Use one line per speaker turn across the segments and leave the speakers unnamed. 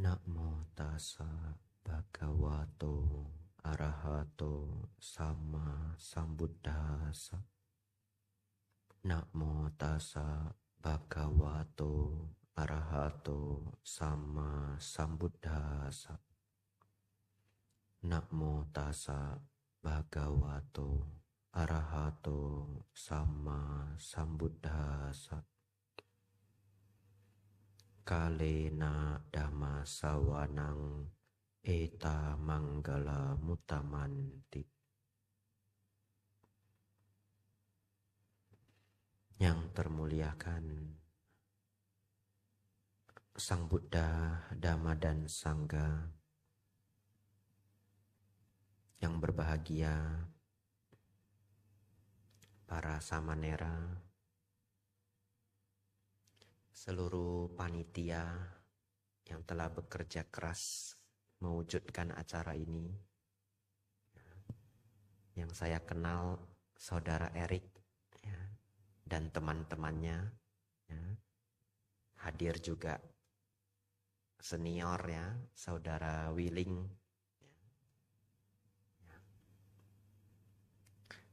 Namo tassa bhagavato arahato sama sambuddhassa. Namo tassa bhagavato arahato sama sambuddhassa. Namo tassa bhagavato arahato sama sambuddhassa. Kalena dhamma sawanang eta manggala mutamanti. Yang termuliakan Sang Buddha, Dhamma dan Sangha, yang berbahagia para samanera, seluruh panitia yang telah bekerja keras mewujudkan acara ini, yang saya kenal Saudara Erik ya, dan teman-temannya, ya. Hadir juga senior ya, Saudara Willing, ya. Ya.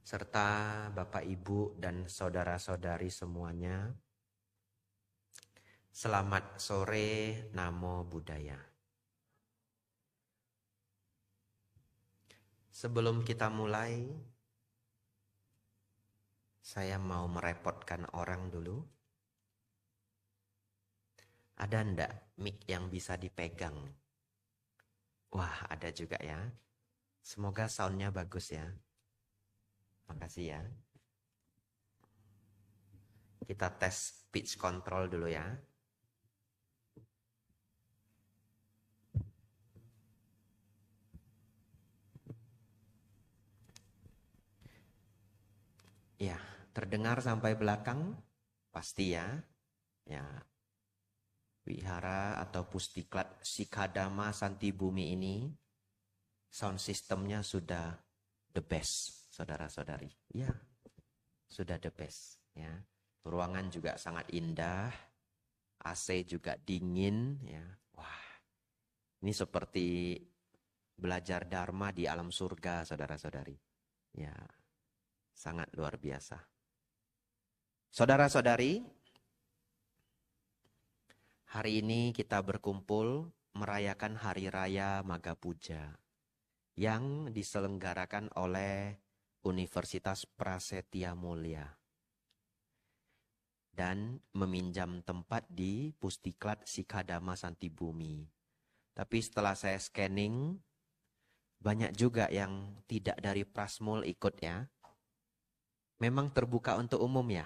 Serta Bapak Ibu dan saudara-saudari semuanya. Selamat sore, Namo Buddhaya. Sebelum kita mulai, saya mau merepotkan orang dulu. Ada ndak mic yang bisa dipegang? Wah, ada juga ya. Semoga soundnya bagus ya. Makasih ya. Kita tes pitch control dulu ya. Ya, terdengar sampai belakang? Pasti ya. Ya. Wihara atau Pustiklat Sikadama Santibumi ini sound systemnya sudah the best, saudara-saudari. Ya, sudah the best. Ya, ruangan juga sangat indah, AC juga dingin. Ya, wah, ini seperti belajar Dharma di alam surga, saudara-saudari. Ya, sangat luar biasa. Saudara-saudari, hari ini kita berkumpul merayakan Hari Raya Maga Puja yang diselenggarakan oleh Universitas Prasetya Mulia dan meminjam tempat di Pustiklat Sikadama Santibumi. Tapi setelah saya scanning, banyak juga yang tidak dari Prasmul ikut ya. Memang terbuka untuk umum ya?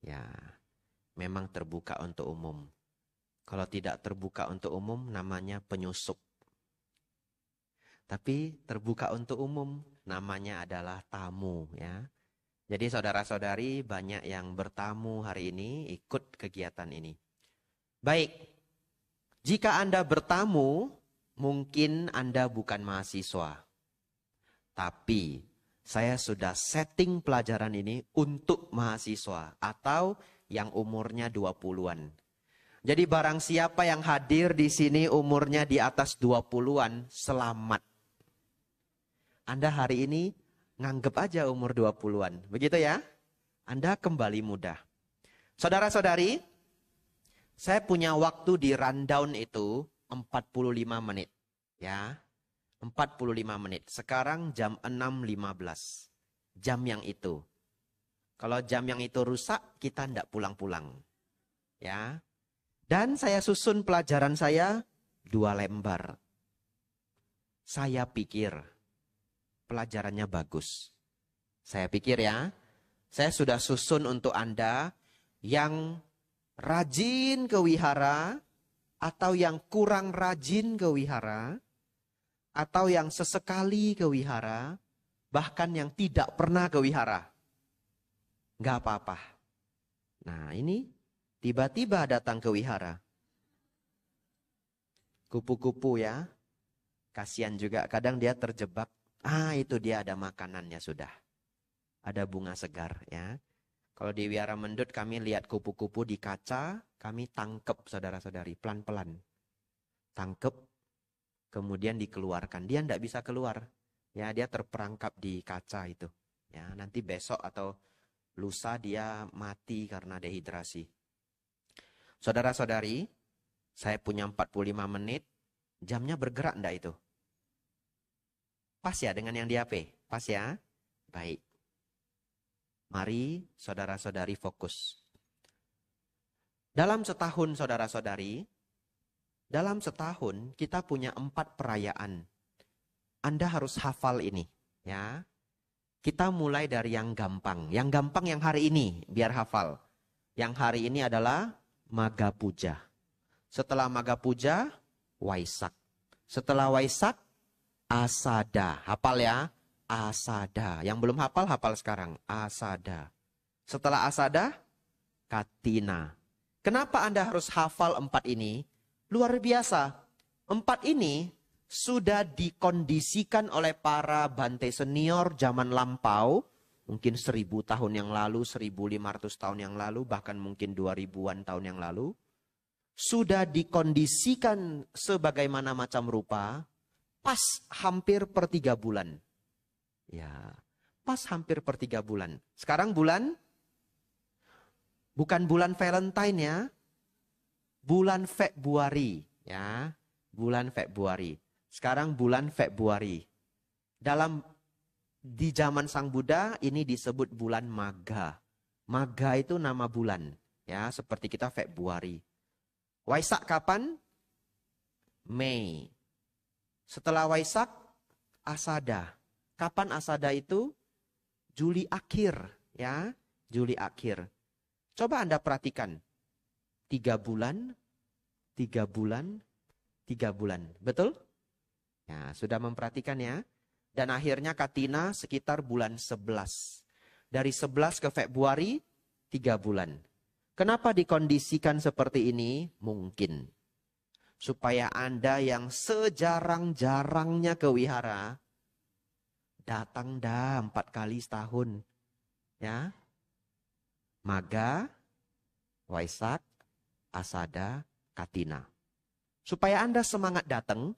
Ya, memang terbuka untuk umum. Kalau tidak terbuka untuk umum namanya penyusup. Tapi terbuka untuk umum namanya adalah tamu ya. Jadi saudara-saudari banyak yang bertamu hari ini ikut kegiatan ini. Baik, jika Anda bertamu mungkin Anda bukan mahasiswa. Tapi saya sudah setting pelajaran ini untuk mahasiswa atau yang umurnya 20-an. Jadi barang siapa yang hadir di sini umurnya di atas 20-an, selamat. Anda hari ini nganggep aja umur 20-an. Begitu ya? Anda kembali muda. Saudara-saudari, saya punya waktu di rundown itu 45 menit. Ya, 45 menit. Sekarang jam 6.15. Jam yang itu. Kalau jam yang itu rusak, kita ndak pulang-pulang. Ya. Dan saya susun pelajaran saya 2 lembar. Saya pikir pelajarannya bagus. Saya pikir ya, saya sudah susun untuk Anda yang rajin ke wihara, atau yang kurang rajin ke wihara, atau yang sesekali ke wihara, bahkan yang tidak pernah ke wihara. Nggak apa-apa. Nah ini tiba-tiba datang ke wihara. Kupu-kupu ya. Kasihan juga kadang dia terjebak. Ah itu dia ada makanannya sudah. Ada bunga segar ya. Kalau di wihara Mendut kami lihat kupu-kupu di kaca. Kami tangkep saudara-saudari pelan-pelan. tangkep, kemudian dikeluarkan. Dia tidak bisa keluar. Ya, dia terperangkap di kaca itu. Ya, nanti besok atau lusa dia mati karena dehidrasi. Saudara-saudari, saya punya 45 menit. Jamnya bergerak enggak itu? Pas ya dengan yang di HP? Pas ya? Baik. Mari saudara-saudari fokus. Dalam setahun saudara-saudari, dalam setahun kita punya 4 perayaan. Anda harus hafal ini, ya. Kita mulai dari yang gampang. Yang gampang yang hari ini, biar hafal. Yang hari ini adalah Maga Puja. Setelah Maga Puja, Waisak. Setelah Waisak, Asada. Hafal ya? Asada. Yang belum hafal, hafal sekarang. Asada. Setelah Asada, Katina. Kenapa Anda harus hafal 4 ini? Luar biasa. 4 ini sudah dikondisikan oleh para Bante senior zaman lampau. Mungkin 1000 tahun yang lalu, 1500 tahun yang lalu, bahkan mungkin 2000-an tahun yang lalu. Sudah dikondisikan sebagaimana macam rupa. Pas hampir per 3 bulan. Ya, pas hampir per 3 bulan. Sekarang bulan, bukan bulan Valentine ya. Bulan Februari. Ya, bulan Februari. Sekarang bulan Februari. Di zaman Sang Buddha ini disebut bulan Maga. Maga itu nama bulan. Ya, seperti kita Februari. Waisak kapan? Mei. Setelah Waisak, Asada. Kapan Asada itu? Juli akhir, ya. Juli akhir. Coba Anda perhatikan. 3 bulan, 3 bulan, 3 bulan. Betul? Ya, sudah memperhatikan ya. Dan akhirnya Katina sekitar bulan 11. Dari 11 ke Februari, 3 bulan. Kenapa dikondisikan seperti ini? Mungkin supaya Anda yang sejarang-jarangnya ke wihara, datang dah 4 kali setahun. Ya. Maga, Waisak, Asada, Katina. Supaya Anda semangat datang,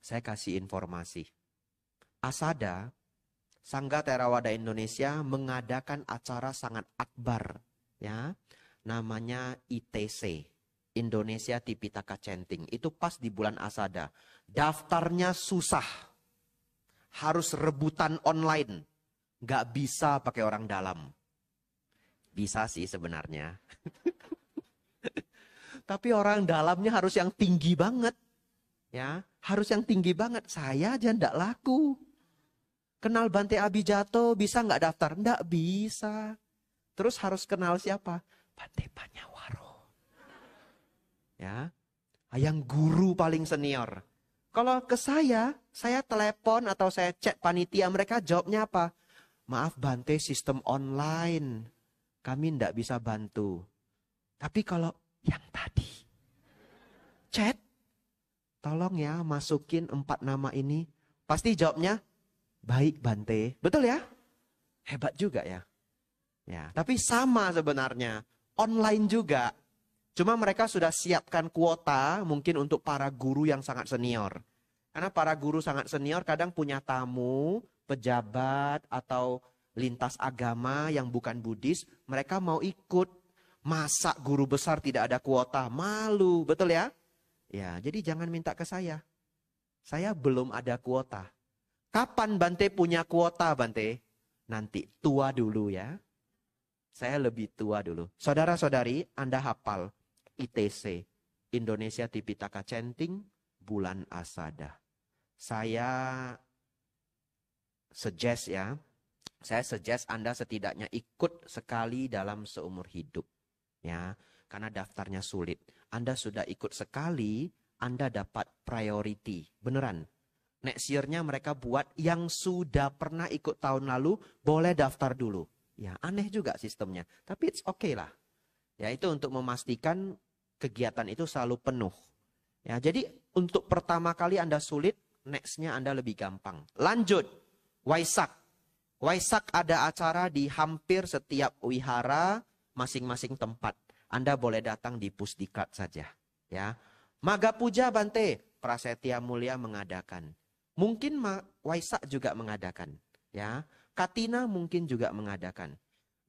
saya kasih informasi. Asada, Sangga Theravada Indonesia mengadakan acara sangat akbar. Ya, namanya ITC. Indonesia Tipitaka Chanting. Itu pas di bulan Asada. Daftarnya susah. Harus rebutan online. Gak bisa pakai orang dalam. Bisa sih sebenarnya. Tapi orang dalamnya harus yang tinggi banget. Ya, harus yang tinggi banget. Saya aja ndak laku. Kenal Bante Abijato bisa nggak daftar? Ndak bisa. Terus harus kenal siapa? Bante Panyawaro. Ya, yang guru paling senior. Kalau ke saya telepon atau saya chat panitia, mereka jawabnya apa? Maaf Bante, sistem online. Kami ndak bisa bantu. Tapi kalau yang tadi, chat, tolong ya masukin 4 nama ini. Pasti jawabnya, baik Bante. Betul ya? Hebat juga ya. Ya, tapi sama sebenarnya. Online juga. Cuma mereka sudah siapkan kuota mungkin untuk para guru yang sangat senior. Karena para guru sangat senior kadang punya tamu, pejabat, atau lintas agama yang bukan Buddhis. Mereka mau ikut. Masa guru besar tidak ada kuota? Malu, betul ya? Ya, jadi jangan minta ke saya. Saya belum ada kuota. Kapan Bante punya kuota, Bante? Nanti tua dulu ya. Saya lebih tua dulu. Saudara-saudari, Anda hafal ITC, Indonesia Tipitaka Chanting, bulan Asada. Saya suggest Anda setidaknya ikut sekali dalam seumur hidup. Ya, karena daftarnya sulit. Anda sudah ikut sekali, Anda dapat priority. Beneran. Next year-nya mereka buat yang sudah pernah ikut tahun lalu, boleh daftar dulu. Ya, aneh juga sistemnya. Tapi it's okay lah. Ya, itu untuk memastikan kegiatan itu selalu penuh. Ya, jadi untuk pertama kali Anda sulit, next-nya Anda lebih gampang. Lanjut, Waisak. Waisak ada acara di hampir setiap wihara, masing-masing tempat. Anda boleh datang di Pusdikat saja. Ya, Maga Puja Bante, Prasetya Mulia mengadakan. Mungkin Waisak juga mengadakan. Ya, Katina mungkin juga mengadakan.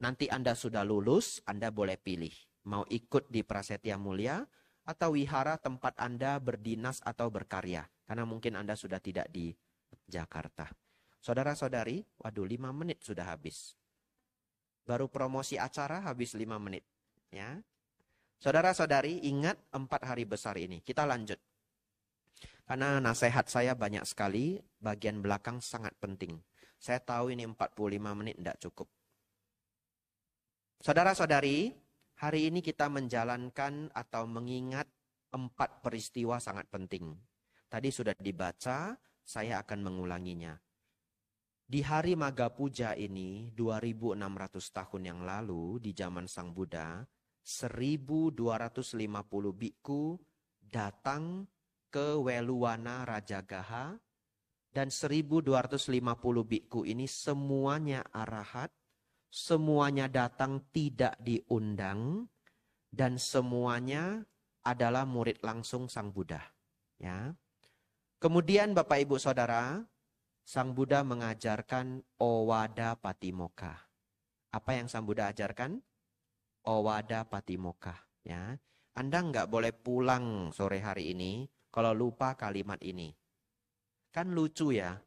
Nanti Anda sudah lulus, Anda boleh pilih. Mau ikut di Prasetya Mulia atau wihara tempat Anda berdinas atau berkarya. Karena mungkin Anda sudah tidak di Jakarta. Saudara-saudari, waduh 5 menit sudah habis. Baru promosi acara habis 5 menit. Ya. Saudara-saudari, ingat 4 hari besar ini. Kita lanjut. Karena nasihat saya banyak sekali, bagian belakang sangat penting. Saya tahu ini 45 menit tidak cukup. Saudara-saudari, hari ini kita menjalankan atau mengingat 4 peristiwa sangat penting. Tadi sudah dibaca, saya akan mengulanginya. Di hari Maga Puja ini, 2600 tahun yang lalu, di zaman Sang Buddha, 1250 biku datang ke Weluwana Rajagaha, dan 1250 biku ini semuanya arahat, semuanya datang tidak diundang, dan semuanya adalah murid langsung Sang Buddha. Ya. Kemudian Bapak Ibu Saudara, Sang Buddha mengajarkan Owada Patimokkha. Apa yang Sang Buddha ajarkan? Owada Patimokkha. Ya. Anda nggak boleh pulang sore hari ini kalau lupa kalimat ini. Kan lucu ya.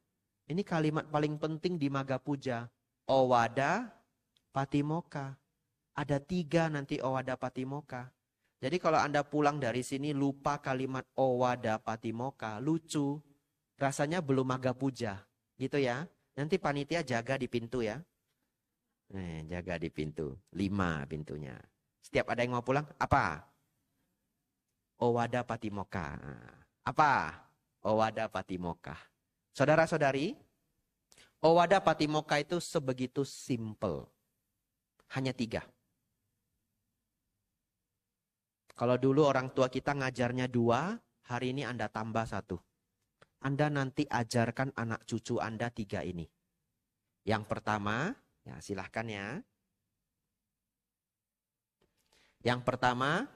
Ini kalimat paling penting di Maga Puja. Owada Patimokkha. Ada 3 nanti Owada Patimokkha. Jadi kalau Anda pulang dari sini lupa kalimat Owada Patimokkha, lucu. Rasanya belum Maga Puja, gitu ya. Nanti panitia jaga di pintu ya. Jaga di pintu. 5 pintunya. Setiap ada yang mau pulang, apa? Owada Patimokkha. Apa? Owada Patimokkha. Saudara-saudari, Owada Patimokkha itu sebegitu simple. Hanya 3. Kalau dulu orang tua kita ngajarnya 2, hari ini Anda tambah 1. Anda nanti ajarkan anak cucu Anda 3 ini. Yang pertama, ya silahkan ya. Yang pertama,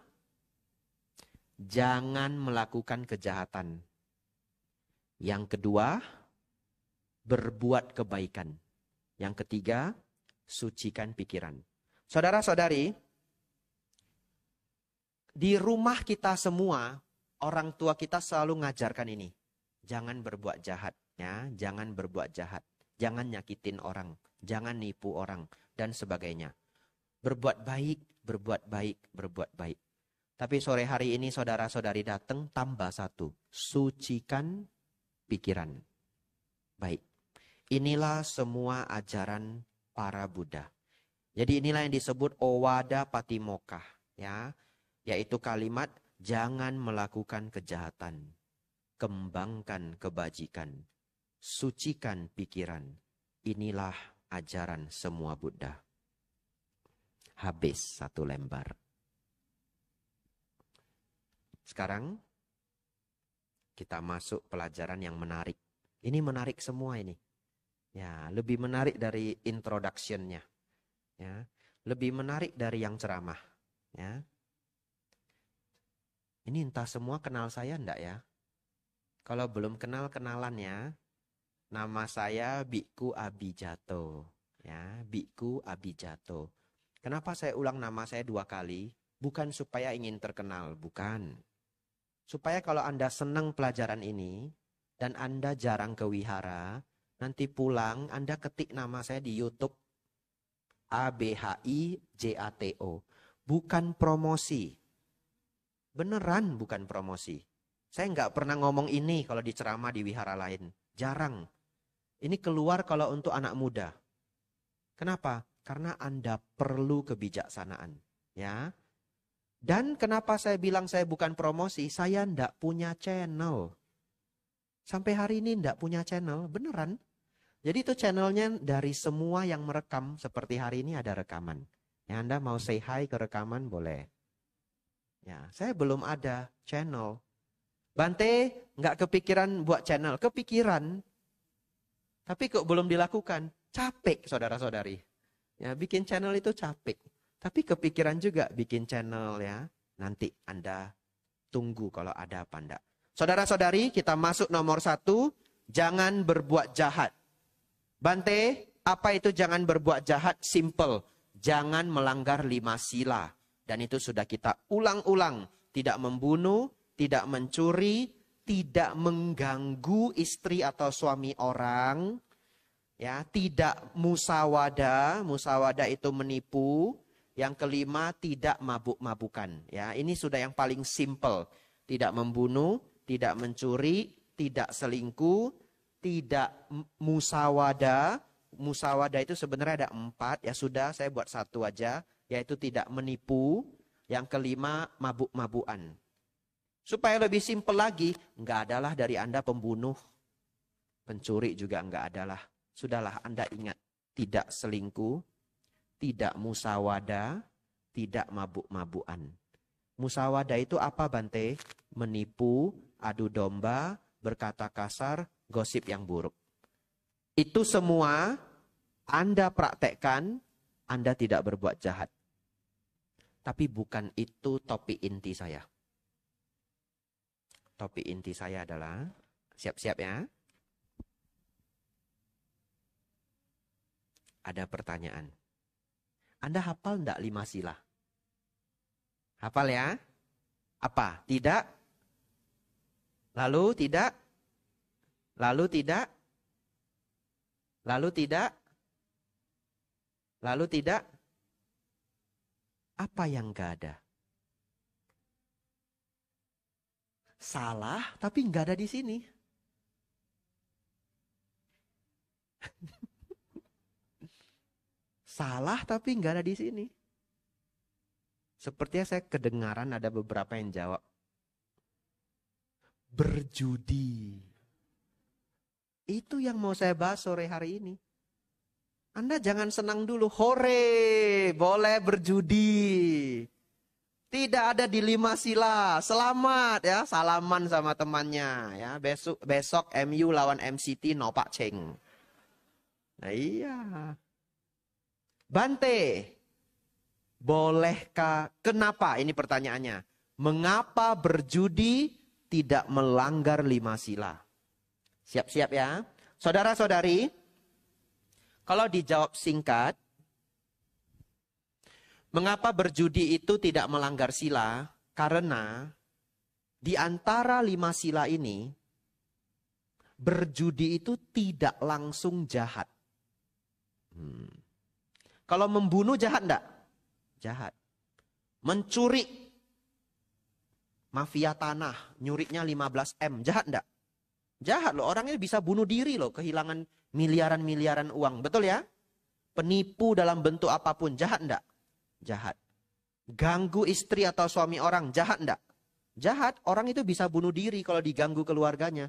jangan melakukan kejahatan. Yang kedua, berbuat kebaikan. Yang ketiga, sucikan pikiran. Saudara-saudari, di rumah kita semua, orang tua kita selalu ngajarkan ini. Jangan berbuat jahat, ya, jangan berbuat jahat, jangan nyakitin orang, jangan nipu orang, dan sebagainya. Berbuat baik, berbuat baik, berbuat baik. Tapi sore hari ini saudara-saudari datang tambah 1, sucikan pikiran. Baik, inilah semua ajaran para Buddha. Jadi inilah yang disebut Owada Patimokkha, ya, yaitu kalimat jangan melakukan kejahatan. Kembangkan kebajikan, sucikan pikiran. Inilah ajaran semua Buddha. Habis 1 lembar. Sekarang kita masuk pelajaran yang menarik. Ini menarik semua ini. Ya, lebih menarik dari introduction-nya. Ya, lebih menarik dari yang ceramah. Ya. Ini entah semua kenal saya enggak ya? Kalau belum kenal, kenalan ya. Nama saya Biku Abijato. Ya, Biku Abijato. Kenapa saya ulang nama saya 2 kali? Bukan supaya ingin terkenal, bukan. Supaya kalau Anda senang pelajaran ini, dan Anda jarang ke wihara, nanti pulang Anda ketik nama saya di YouTube. ABHIJATO. Bukan promosi. Beneran bukan promosi. Saya nggak pernah ngomong ini kalau di ceramah di wihara lain. Jarang. Ini keluar kalau untuk anak muda. Kenapa? Karena Anda perlu kebijaksanaan. Ya. Dan kenapa saya bilang saya bukan promosi? Saya ndak punya channel. Sampai hari ini ndak punya channel. Beneran. Jadi itu channelnya dari semua yang merekam. Seperti hari ini ada rekaman. Ya, Anda mau say hi ke rekaman boleh. Ya, saya belum ada channel. Bante, nggak kepikiran buat channel. Kepikiran. Tapi kok belum dilakukan. Capek, saudara-saudari. Ya, bikin channel itu capek. Tapi kepikiran juga bikin channel ya. Nanti Anda Tunggu kalau ada apa enggak. Saudara-saudari, kita masuk nomor 1. Jangan berbuat jahat. Bante, apa itu jangan berbuat jahat? Simple. Jangan melanggar 5 sila. Dan itu sudah kita ulang-ulang. Tidak membunuh, tidak mencuri, tidak mengganggu istri atau suami orang. Ya, tidak musawada. Musawada itu menipu. Yang kelima, tidak mabuk-mabukan. Ya, ini sudah yang paling simple. Tidak membunuh, tidak mencuri, tidak selingkuh, tidak musawada. Musawada itu sebenarnya ada 4. Ya sudah, saya buat 1 aja. Yaitu tidak menipu. Yang kelima, mabuk-mabukan. Supaya lebih simple lagi, nggak adalah dari Anda pembunuh. Pencuri juga nggak adalah. Sudahlah, Anda ingat. Tidak selingkuh. Tidak musawada, tidak mabuk-mabukan. Musawada itu apa, Bante? Menipu, adu domba, berkata kasar, gosip yang buruk. Itu semua Anda praktekkan, Anda tidak berbuat jahat. Tapi bukan itu topik inti saya. Topik inti saya adalah, siap-siap ya. Ada pertanyaan. Anda hafal enggak 5 sila? Hafal ya? Apa? Tidak? Lalu tidak? Lalu tidak? Lalu tidak? Lalu tidak? Apa yang enggak ada? Salah tapi enggak ada di sini. Salah tapi nggak ada di sini. Sepertinya saya kedengaran ada beberapa yang jawab. Berjudi. Itu yang mau saya bahas sore hari ini. Anda jangan senang dulu. Hore, boleh berjudi. Tidak ada di 5 sila. Selamat ya, salaman sama temannya ya. Besok MU lawan MCT no Pak Ceng. Nah iya. Bante, bolehkah, kenapa ini pertanyaannya? Mengapa berjudi tidak melanggar 5 sila? Siap-siap ya. Saudara-saudari, kalau dijawab singkat, mengapa berjudi itu tidak melanggar sila? Karena di antara 5 sila ini, berjudi itu tidak langsung jahat. Kalau membunuh jahat enggak? Jahat. Mencuri. Mafia tanah. Nyurinya 15 M. Jahat enggak? Jahat loh. Orangnya bisa bunuh diri loh. Kehilangan miliaran-miliaran uang. Betul ya? Penipu dalam bentuk apapun. Jahat enggak? Jahat. Ganggu istri atau suami orang. Jahat enggak? Jahat. Orang itu bisa bunuh diri kalau diganggu keluarganya.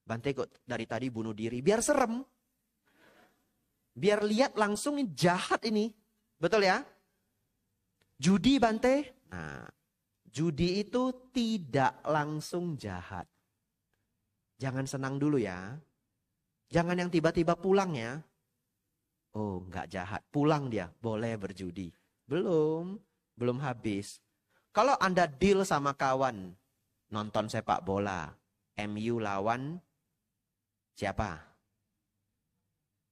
Bante kok dari tadi bunuh diri. Biar serem. Biar lihat langsung jahat ini. Betul ya? Judi, Bante. Nah, judi itu tidak langsung jahat. Jangan senang dulu ya. Jangan yang tiba-tiba pulang ya. Oh, nggak jahat. Pulang dia. Boleh berjudi. Belum habis. Kalau Anda deal sama kawan. Nonton sepak bola. MU lawan siapa?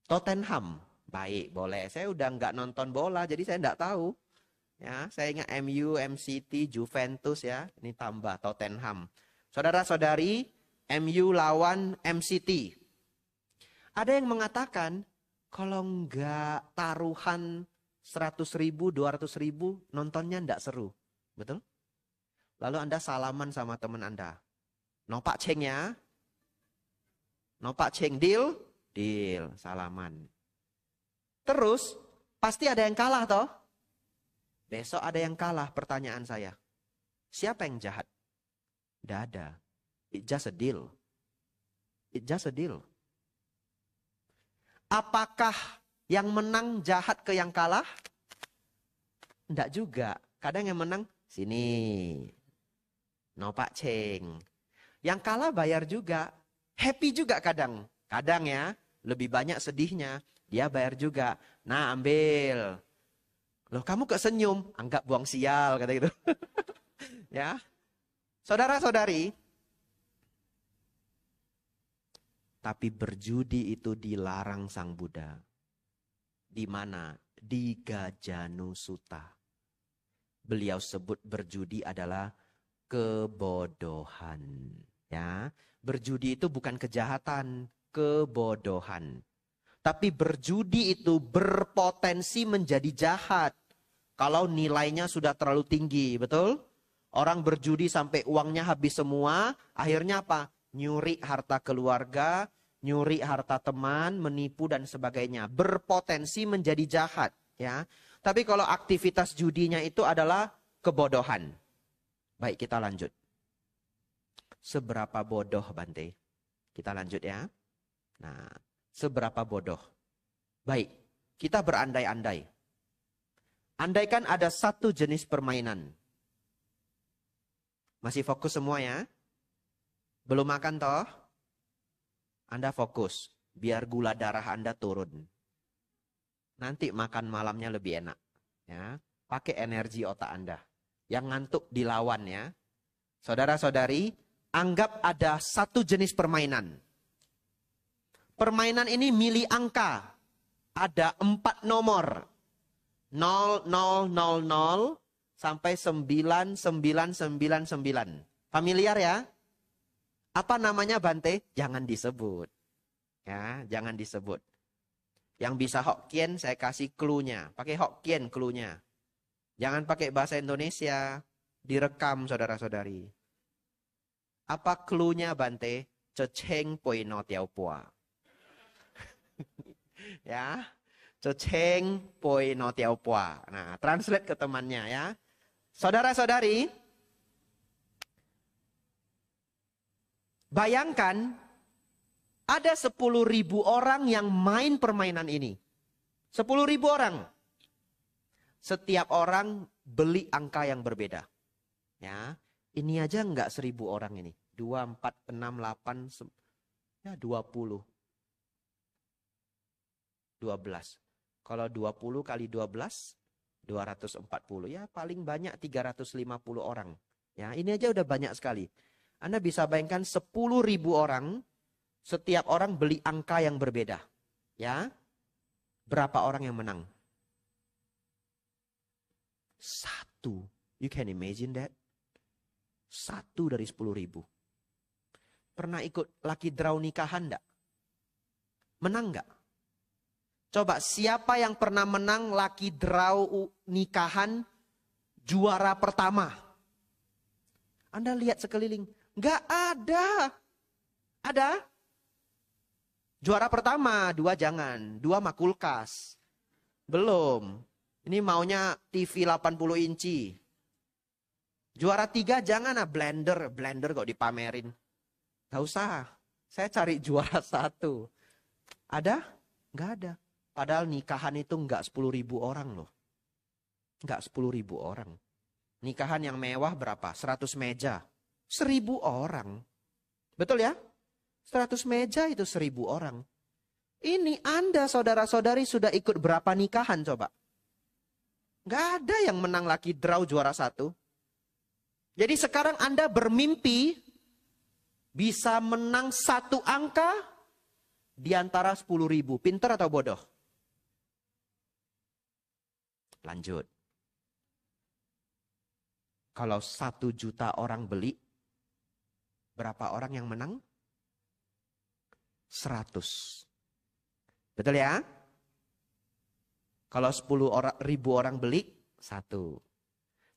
Tottenham, baik, boleh. Saya udah nggak nonton bola, jadi saya nggak tahu. Ya, saya ingat MU, MCT, Juventus ya. Ini tambah Tottenham. Saudara-saudari, MU lawan MCT. Ada yang mengatakan, kalau nggak taruhan 100.000, 200.000, nontonnya nggak seru. Betul? Lalu Anda salaman sama teman Anda. No Pak Ceng ya. No Pak Ceng, deal? Deal, salaman. Terus, pasti ada yang kalah toh? Besok ada yang kalah, pertanyaan saya. Siapa yang jahat? Tidak ada. It's just a deal. It's just a deal. Apakah yang menang jahat ke yang kalah? Tidak juga. Kadang yang menang, sini. No Pak Ceng. Yang kalah bayar juga. Happy juga kadang. Kadang ya. Lebih banyak sedihnya. Dia bayar juga. Nah, ambil. Loh, kamu kok senyum? Anggap buang sial, kata gitu. Ya. Saudara-saudari, tapi berjudi itu dilarang Sang Buddha. Di mana? Di Gajanusuta. Beliau sebut berjudi adalah kebodohan. Ya, berjudi itu bukan kejahatan, kebodohan. Tapi berjudi itu berpotensi menjadi jahat. Kalau nilainya sudah terlalu tinggi, betul? Orang berjudi sampai uangnya habis semua, akhirnya apa? Nyuri harta keluarga, nyuri harta teman, menipu dan sebagainya. Berpotensi menjadi jahat, ya. Tapi kalau aktivitas judinya itu adalah kebodohan. Baik, kita lanjut. Seberapa bodoh, Bante? Kita lanjut ya. Nah, seberapa bodoh? Baik, kita berandai-andai. Andaikan ada satu jenis permainan. Masih fokus semua ya? Belum makan toh? Anda fokus, biar gula darah Anda turun. Nanti makan malamnya lebih enak. Ya, pakai energi otak Anda. Yang ngantuk dilawan ya. Saudara-saudari, anggap ada satu jenis permainan. Permainan ini milih angka. Ada 4 nomor. 0, 0, 0, 0 sampai 9, 9, 9, 9. Familiar ya? Apa namanya Bante? Jangan disebut. Ya, jangan disebut. Yang bisa Hokkien saya kasih clue-nya. Pakai Hokkien clue-nya. Jangan pakai bahasa Indonesia. Direkam saudara-saudari. Apa clue-nya Bante? Ceceng poi no tiao pua. Ya. Ceceng poi no tiao pua. Nah, translate ke temannya ya. Saudara-saudari, bayangkan ada 10.000 orang yang main permainan ini. 10.000 orang. Setiap orang beli angka yang berbeda. Ya, ini aja enggak 1.000 orang ini. 2, 4, 6, 8, ya 20. 12. Kalau 20 kali 12, 240. Ya paling banyak 350 orang. Ya, ini aja udah banyak sekali. Anda bisa bayangkan 10.000 orang, setiap orang beli angka yang berbeda. Ya, berapa orang yang menang? 1. You can imagine that? 1 dari 10.000. Pernah ikut lucky draw nikahan enggak? Menang enggak? Coba siapa yang pernah menang lucky draw nikahan juara pertama? Anda lihat sekeliling. Enggak ada. Ada? Juara pertama, 2 jangan. 2 mah kulkas. Belum. Ini maunya TV 80 inci. Juara 3 jangan lah, blender. Blender kok dipamerin. Gak usah. Saya cari juara 1. Ada? Enggak ada. Padahal nikahan itu enggak 10.000 orang loh. Enggak 10.000 orang. Nikahan yang mewah berapa? 100 meja. 1.000 orang. Betul ya? 100 meja itu 1.000 orang. Ini Anda saudara-saudari sudah ikut berapa nikahan coba? Enggak ada yang menang lucky draw juara 1. Jadi sekarang Anda bermimpi bisa menang 1 angka di antara 10.000. Pinter atau bodoh? Lanjut. Kalau 1 juta orang beli, berapa orang yang menang? 100. Betul ya? Kalau 10.000 orang beli, 1.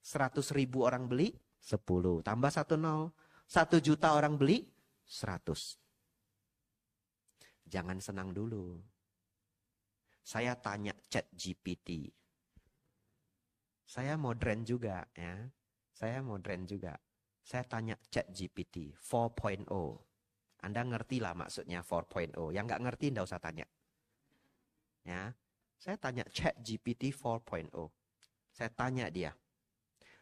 100.000 orang beli, 10. Tambah 1 0. 1 juta orang beli, 100. Jangan senang dulu. Saya tanya ChatGPT. Saya modern juga ya. Saya modern juga. Saya tanya ChatGPT 4.0. Anda ngerti lah maksudnya 4.0. Yang nggak ngerti nggak usah tanya. Ya. Saya tanya ChatGPT 4.0. Saya tanya dia.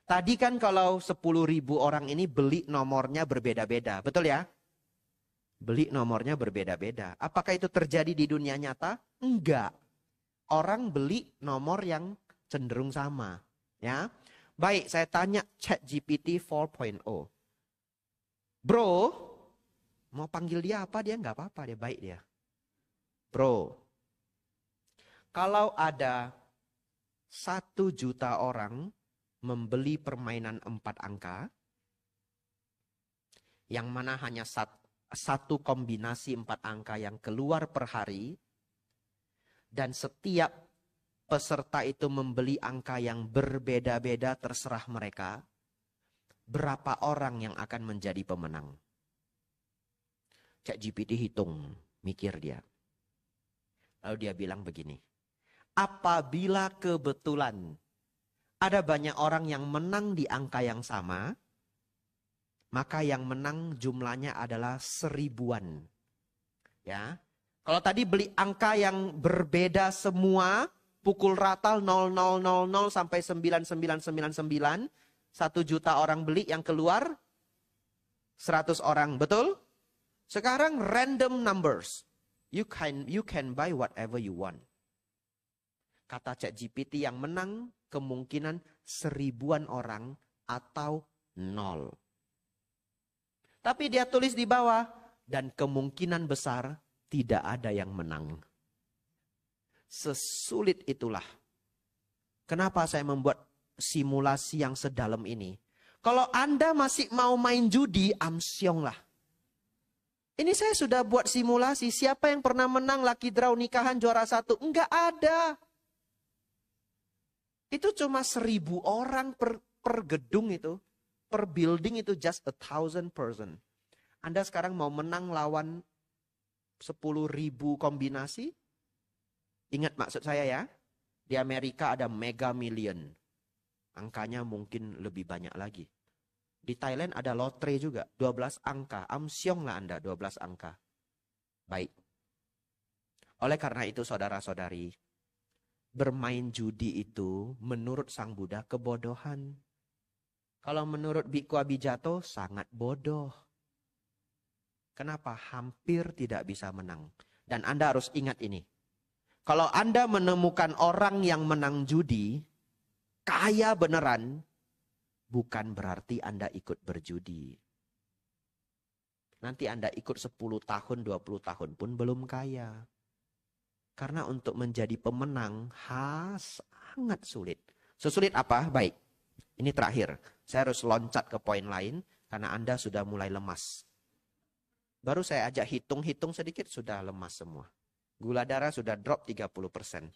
Tadi kan kalau 10.000 orang ini beli nomornya berbeda-beda. Betul ya? Beli nomornya berbeda-beda. Apakah itu terjadi di dunia nyata? Enggak. Orang beli nomor yang cenderung sama. Ya, baik, saya tanya ChatGPT 4.0. Bro, mau panggil dia apa dia nggak apa-apa, dia baik dia. Bro, kalau ada 1 juta orang membeli permainan 4 angka, yang mana hanya satu kombinasi 4 angka yang keluar per hari, dan setiap peserta itu membeli angka yang berbeda-beda terserah mereka, berapa orang yang akan menjadi pemenang? ChatGPT hitung, mikir dia. Lalu dia bilang begini, apabila kebetulan ada banyak orang yang menang di angka yang sama, maka yang menang jumlahnya adalah 1000-an. Ya. Kalau tadi beli angka yang berbeda semua, pukul rata 0000 sampai 9999, 1 juta orang beli, yang keluar 100 orang, betul? Sekarang random numbers. You can buy whatever you want. Kata ChatGPT, yang menang kemungkinan 1000-an orang atau 0. Tapi dia tulis di bawah, dan kemungkinan besar tidak ada yang menang. Sesulit itulah. Kenapa saya membuat simulasi yang sedalam ini? Kalau Anda masih mau main judi, amsyong lah. Ini saya sudah buat simulasi. Siapa yang pernah menang lucky draw nikahan juara 1? Enggak ada. Itu cuma 1000 orang per gedung itu. Per building itu just 1,000 person. Anda sekarang mau menang lawan 10.000 kombinasi? Ingat maksud saya ya. Di Amerika ada Mega Million. Angkanya mungkin lebih banyak lagi. Di Thailand ada lotre juga, 12 angka. Amsyong lah Anda, 12 angka. Baik. Oleh karena itu saudara-saudari, bermain judi itu menurut Sang Buddha kebodohan. Kalau menurut Bhikkhu Abhijato sangat bodoh. Kenapa? Hampir tidak bisa menang. Dan Anda harus ingat ini. Kalau Anda menemukan orang yang menang judi, kaya beneran, bukan berarti Anda ikut berjudi. Nanti Anda ikut 10 tahun, 20 tahun pun belum kaya. Karena untuk menjadi pemenang sangat sulit. Sesulit apa? Baik, ini terakhir. Saya harus loncat ke poin lain karena Anda sudah mulai lemas. Baru saya ajak hitung-hitung sedikit sudah lemas semua. Gula darah sudah drop 30%.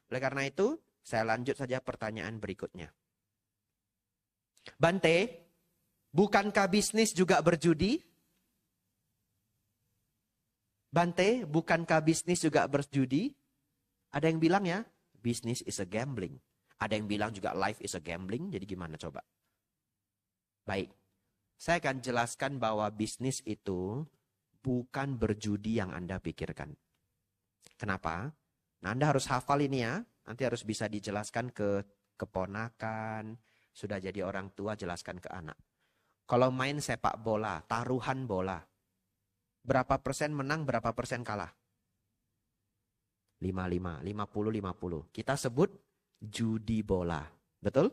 Oleh karena itu, saya lanjut saja pertanyaan berikutnya. Bante, bukankah bisnis juga berjudi? Bante, bukankah bisnis juga berjudi? Ada yang bilang ya, bisnis is a gambling. Ada yang bilang juga life is a gambling. Jadi gimana coba? Baik, saya akan jelaskan bahwa bisnis itu bukan berjudi yang Anda pikirkan. Kenapa? Nah, Anda harus hafal ini ya. Nanti harus bisa dijelaskan ke keponakan. Sudah jadi orang tua, jelaskan ke anak. Kalau main sepak bola, taruhan bola. Berapa persen menang, berapa persen kalah? 55, 50, 50. Kita sebut judi bola. Betul?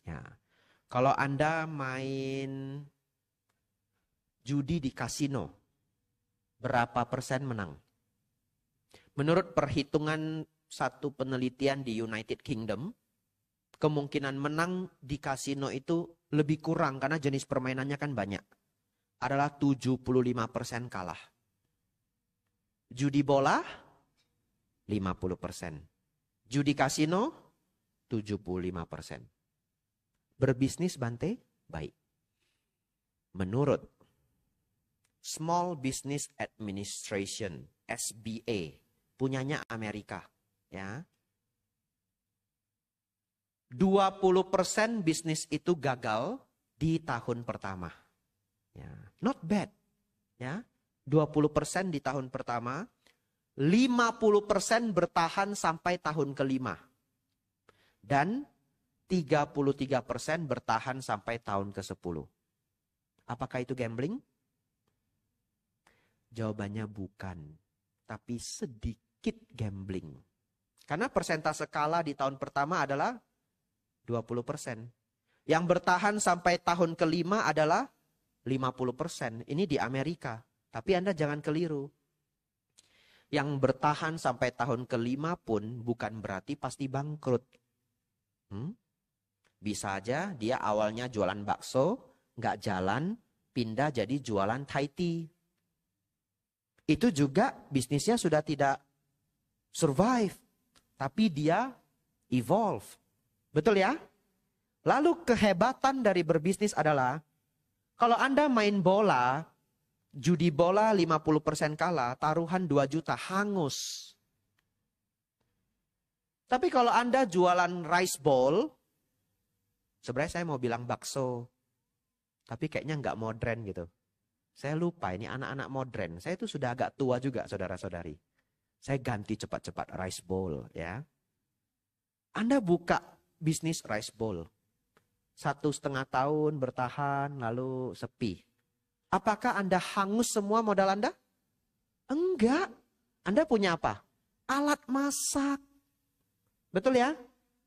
Ya. Kalau Anda main judi di kasino, berapa persen menang? Menurut perhitungan satu penelitian di United Kingdom, kemungkinan menang di kasino itu lebih kurang karena jenis permainannya kan banyak. Adalah 75% kalah. Judi bola 50%. Judi kasino 75%. Berbisnis Bante? Baik. Menurut Small Business Administration, SBA, punyanya Amerika, ya. 20% bisnis itu gagal di tahun pertama. Ya, not bad. Ya, 20% di tahun pertama, 50% bertahan sampai tahun kelima. Dan 33% bertahan sampai tahun ke-10. Apakah itu gambling? Jawabannya bukan. Tapi sedikit gambling. Karena persentase skala di tahun pertama adalah 20%. Yang bertahan sampai tahun kelima adalah 50%. Ini di Amerika. Tapi Anda jangan keliru. Yang bertahan sampai tahun ke-5 pun bukan berarti pasti bangkrut. Bisa aja dia awalnya jualan bakso, nggak jalan, pindah jadi jualan Thai tea. Itu juga bisnisnya sudah tidak survive. Tapi dia evolve. Betul ya? Lalu kehebatan dari berbisnis adalah, kalau Anda main bola, judi bola 50% kalah, taruhan 2 juta, hangus. Tapi kalau Anda jualan rice bowl, sebenarnya saya mau bilang bakso, tapi kayaknya nggak modern gitu. Saya lupa ini anak-anak modern. Saya itu sudah agak tua juga, saudara-saudari. Saya ganti cepat-cepat rice bowl ya. Anda buka bisnis rice bowl. 1,5 tahun bertahan lalu sepi. Apakah Anda hangus semua modal Anda? Enggak. Anda punya apa? Alat masak. Betul ya?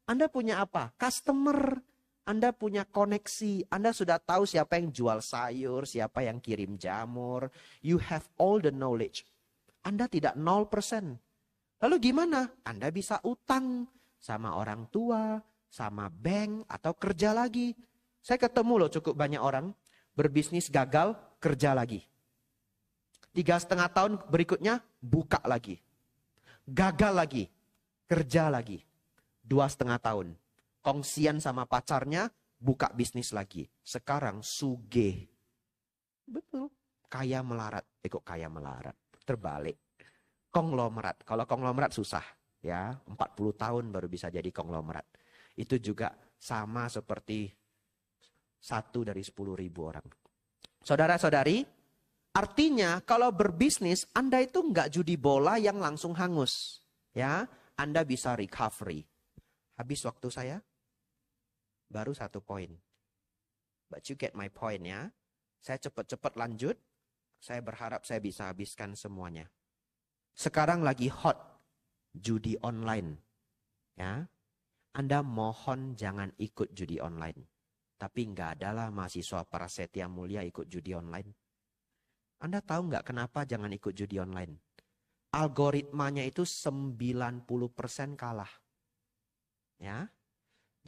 Anda punya apa? Customer. Anda punya koneksi. Anda sudah tahu siapa yang jual sayur, siapa yang kirim jamur. You have all the knowledge. Anda tidak 0%. Lalu gimana? Anda bisa utang sama orang tua, sama bank, atau kerja lagi. Saya ketemu loh cukup banyak orang berbisnis gagal, kerja lagi. 3,5 tahun berikutnya buka lagi. Gagal lagi, kerja lagi. 2,5 tahun. Kongsian sama pacarnya, buka bisnis lagi. Sekarang sugih. Betul. Kaya melarat. Kok kaya melarat? Terbalik. Konglomerat. Kalau konglomerat susah. Ya, 40 tahun baru bisa jadi konglomerat. Itu juga sama seperti 1 dari 10.000 orang. Saudara-saudari, artinya kalau berbisnis, Anda itu nggak judi bola yang langsung hangus. Ya, Anda bisa recovery. Habis waktu saya, baru 1 poin. But you get my point ya. Saya cepat-cepat lanjut. Saya berharap saya bisa habiskan semuanya. Sekarang lagi hot judi online. Ya, Anda mohon jangan ikut judi online. Tapi nggak adalah mahasiswa Prasetya Mulia ikut judi online. Anda tahu nggak kenapa jangan ikut judi online? Algoritmanya itu 90% kalah. Ya.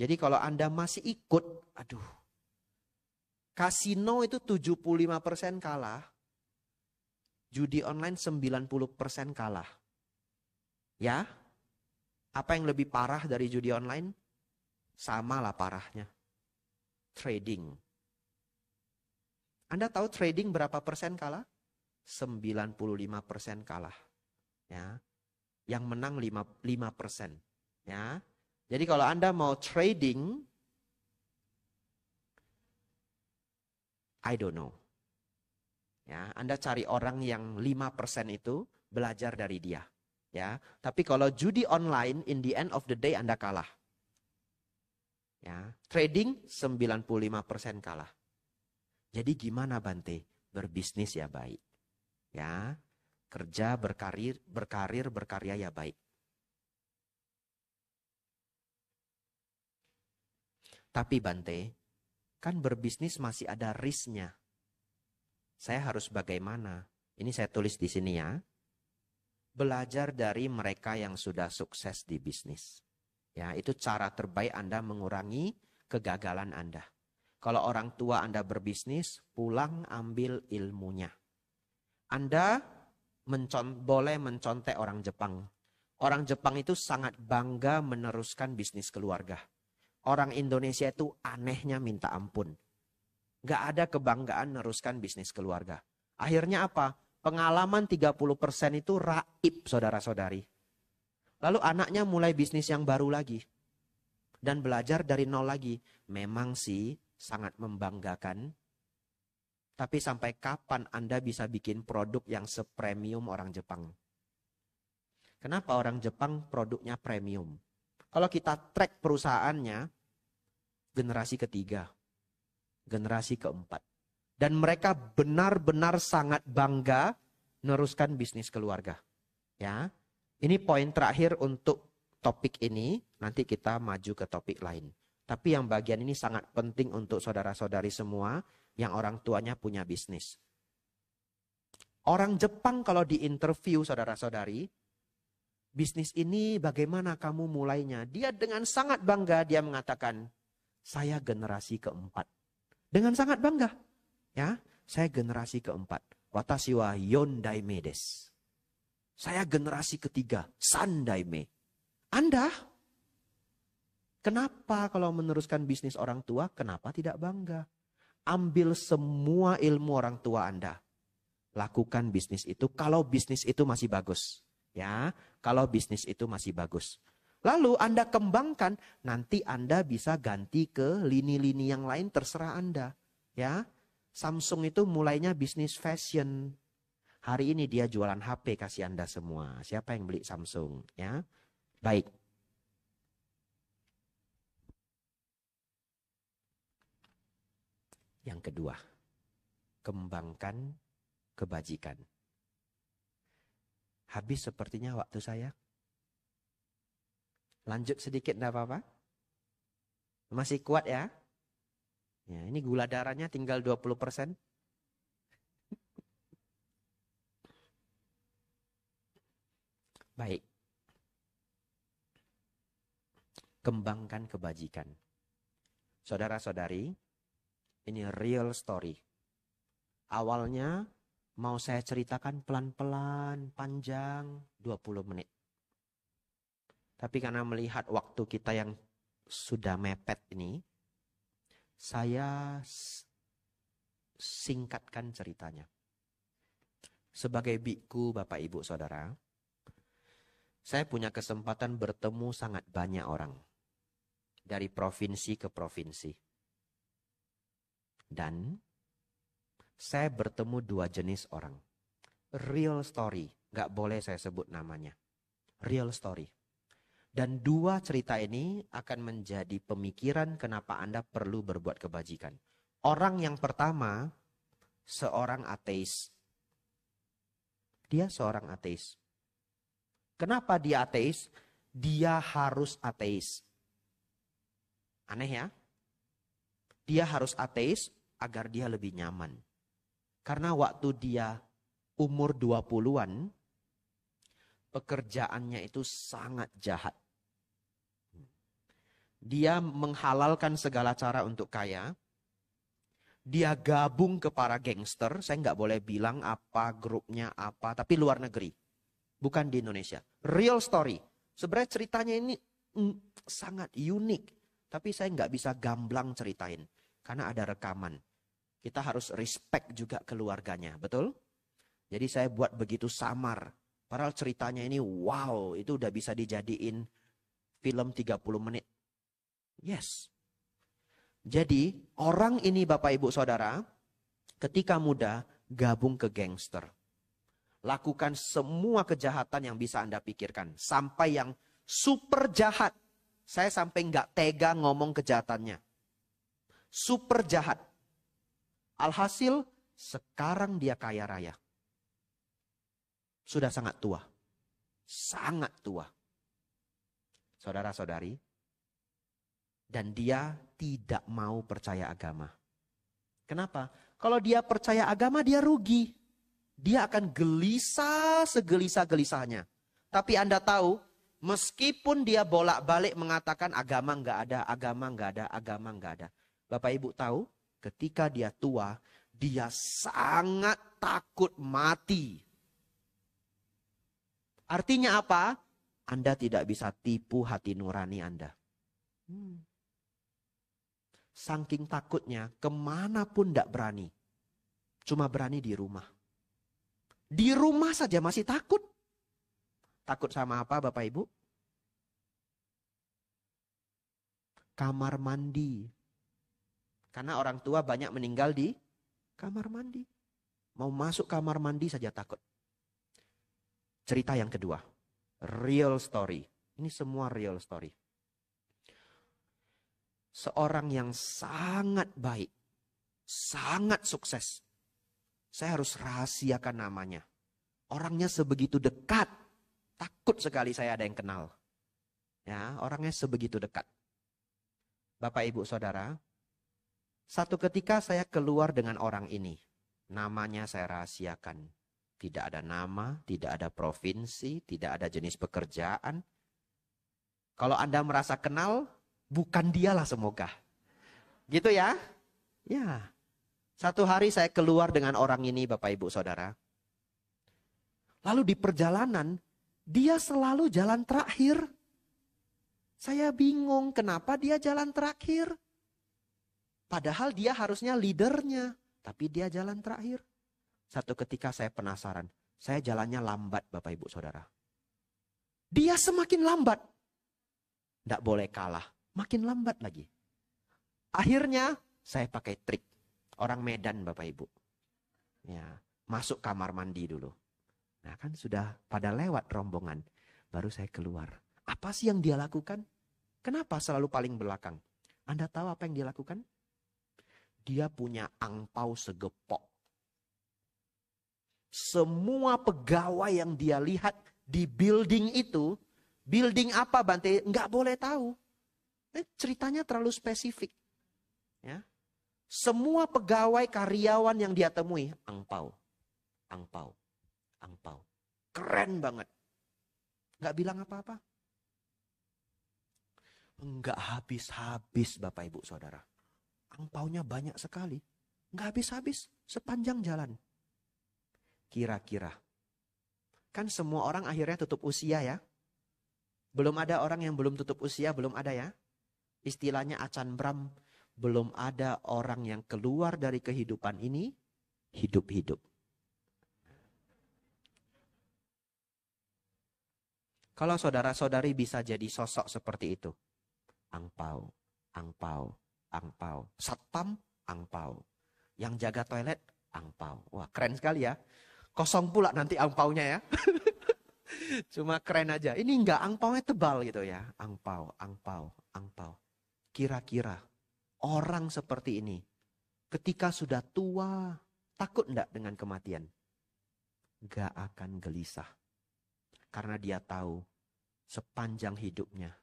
Jadi kalau Anda masih ikut, aduh. Kasino itu 75% kalah. Judi online 90% kalah. Ya. Apa yang lebih parah dari judi online? Samalah parahnya. Trading. Anda tahu trading berapa persen kalah? 95% kalah. Ya. Yang menang 5%. Ya. Jadi kalau Anda mau trading, I don't know. Ya, Anda cari orang yang 5% itu, belajar dari dia. Ya, tapi kalau judi online, in the end of the day Anda kalah. Ya, trading 95% kalah. Jadi gimana Bante? Berbisnis ya baik. Ya, kerja, berkarir, berkarya ya baik. Tapi Bante, kan berbisnis masih ada risknya. Saya harus bagaimana? Ini saya tulis di sini ya. Belajar dari mereka yang sudah sukses di bisnis. Ya, itu cara terbaik Anda mengurangi kegagalan Anda. Kalau orang tua Anda berbisnis, pulang ambil ilmunya. Anda boleh mencontek orang Jepang. Orang Jepang itu sangat bangga meneruskan bisnis keluarga. Orang Indonesia itu anehnya minta ampun. Gak ada kebanggaan meneruskan bisnis keluarga. Akhirnya apa? Pengalaman 30% itu raib saudara-saudari. Lalu anaknya mulai bisnis yang baru lagi. Dan belajar dari nol lagi. Memang sih sangat membanggakan. Tapi sampai kapan Anda bisa bikin produk yang sepremium orang Jepang? Kenapa orang Jepang produknya premium? Kalau kita track perusahaannya, generasi ketiga, generasi keempat. Dan mereka benar-benar sangat bangga meneruskan bisnis keluarga. Ya, ini poin terakhir untuk topik ini. Nanti kita maju ke topik lain. Tapi yang bagian ini sangat penting untuk saudara-saudari semua yang orang tuanya punya bisnis. Orang Jepang kalau diinterview saudara-saudari, bisnis ini bagaimana kamu mulainya? Dia dengan sangat bangga dia mengatakan, saya generasi keempat. Dengan sangat bangga. Ya, saya generasi keempat. Watashi wa yondaime desu. Saya generasi ketiga, sandaime. Anda, kenapa kalau meneruskan bisnis orang tua, kenapa tidak bangga? Ambil semua ilmu orang tua Anda. Lakukan bisnis itu kalau bisnis itu masih bagus. Ya, kalau bisnis itu masih bagus. Lalu Anda kembangkan, nanti Anda bisa ganti ke lini-lini yang lain terserah Anda. Ya, Samsung itu mulainya bisnis fashion. Hari ini dia jualan HP kasih Anda semua. Siapa yang beli Samsung? Ya, baik. Yang kedua, kembangkan kebajikan. Habis sepertinya waktu saya. Lanjut sedikit enggak apa-apa? Masih kuat ya? Ya, ini gula darahnya tinggal 20%. Baik. Kembangkan kebajikan. Saudara-saudari, ini real story. Awalnya mau saya ceritakan pelan-pelan, panjang, 20 menit. Tapi karena melihat waktu kita yang sudah mepet ini, saya singkatkan ceritanya. Sebagai biku, Bapak Ibu Saudara, saya punya kesempatan bertemu sangat banyak orang. Dari provinsi ke provinsi. Dan saya bertemu dua jenis orang. Real story. Gak boleh saya sebut namanya. Real story. Dan dua cerita ini akan menjadi pemikiran kenapa Anda perlu berbuat kebajikan. Orang yang pertama, seorang ateis. Dia seorang ateis. Kenapa dia ateis? Dia harus ateis. Aneh ya? Dia harus ateis agar dia lebih nyaman. Karena waktu dia umur 20-an, pekerjaannya itu sangat jahat. Dia menghalalkan segala cara untuk kaya. Dia gabung ke para gangster. Saya nggak boleh bilang apa grupnya apa, tapi luar negeri. Bukan di Indonesia. Real story. Sebenarnya ceritanya ini sangat unik. Tapi saya nggak bisa gamblang ceritain. Karena ada rekaman. Kita harus respect juga keluarganya, betul? Jadi saya buat begitu samar. Padahal ceritanya ini wow, itu udah bisa dijadiin film 30 menit. Yes. Jadi orang ini Bapak Ibu Saudara, ketika muda gabung ke gangster. Lakukan semua kejahatan yang bisa Anda pikirkan. Sampai yang super jahat. Saya sampai nggak tega ngomong kejahatannya. Super jahat. Alhasil sekarang dia kaya raya. Sudah sangat tua. Sangat tua. Saudara-saudari. Dan dia tidak mau percaya agama. Kenapa? Kalau dia percaya agama dia rugi. Dia akan gelisah segelisah-gelisahnya. Tapi Anda tahu, meskipun dia bolak-balik mengatakan agama nggak ada, agama nggak ada, agama nggak ada. Bapak Ibu tahu? Ketika dia tua, dia sangat takut mati. Artinya apa? Anda tidak bisa tipu hati nurani Anda. Saking takutnya, kemanapun tidak berani. Cuma berani di rumah. Di rumah saja masih takut. Takut sama apa Bapak Ibu? Kamar mandi. Karena orang tua banyak meninggal di kamar mandi. Mau masuk kamar mandi saja takut. Cerita yang kedua. Real story. Ini semua real story. Seorang yang sangat baik. Sangat sukses. Saya harus rahasiakan namanya. Orangnya sebegitu dekat. Takut sekali saya ada yang kenal. Ya, orangnya sebegitu dekat. Bapak Ibu Saudara, satu ketika saya keluar dengan orang ini. Namanya saya rahasiakan. Tidak ada nama, tidak ada provinsi, tidak ada jenis pekerjaan. Kalau Anda merasa kenal, bukan dialah semoga. Gitu ya? Ya. Satu hari saya keluar dengan orang ini, Bapak Ibu Saudara. Lalu di perjalanan, dia selalu jalan terakhir. Saya bingung kenapa dia jalan terakhir. Padahal dia harusnya leadernya, tapi dia jalan terakhir. Satu ketika saya penasaran, saya jalannya lambat Bapak Ibu Saudara. Dia semakin lambat. Tidak boleh kalah, makin lambat lagi. Akhirnya saya pakai trik. Orang Medan Bapak Ibu. Ya, masuk kamar mandi dulu. Nah kan sudah pada lewat rombongan. Baru saya keluar. Apa sih yang dia lakukan? Kenapa selalu paling belakang? Anda tahu apa yang dia lakukan? Dia punya angpau segepok. Semua pegawai yang dia lihat di building itu, building apa Bante? Nggak boleh tahu. Ceritanya terlalu spesifik. Ya. Semua pegawai karyawan yang dia temui, angpau, angpau, angpau. Keren banget. Nggak bilang apa-apa. Nggak habis-habis Bapak Ibu Saudara. Angpaunya banyak sekali. Nggak habis-habis sepanjang jalan. Kira-kira. Kan semua orang akhirnya tutup usia ya. Belum ada orang yang belum tutup usia, belum ada ya. Istilahnya Acan Bram, belum ada orang yang keluar dari kehidupan ini hidup-hidup. Kalau saudara-saudari bisa jadi sosok seperti itu. Angpau, angpau, angpau. Satpam, angpau. Yang jaga toilet, angpau. Wah keren sekali ya. Kosong pula nanti angpaunya ya. Cuma keren aja. Ini enggak, angpaunya tebal gitu ya. Angpau, angpau, angpau. Kira-kira orang seperti ini ketika sudah tua, takut enggak dengan kematian? Gak akan gelisah. Karena dia tahu sepanjang hidupnya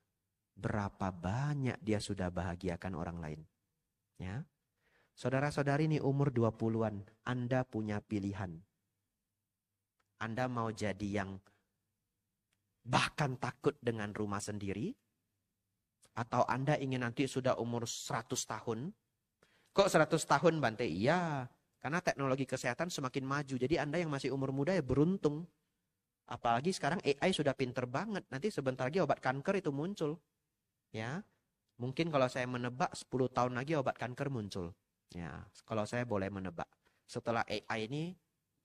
berapa banyak dia sudah bahagiakan orang lain. Ya. Saudara-saudari ini umur 20-an, Anda punya pilihan. Anda mau jadi yang bahkan takut dengan rumah sendiri? Atau Anda ingin nanti sudah umur 100 tahun? Kok 100 tahun Bante? Iya, karena teknologi kesehatan semakin maju. Jadi Anda yang masih umur muda ya beruntung. Apalagi sekarang AI sudah pinter banget. Nanti sebentar lagi obat kanker itu muncul. Ya, mungkin kalau saya menebak 10 tahun lagi obat kanker muncul. Ya, kalau saya boleh menebak. Setelah AI ini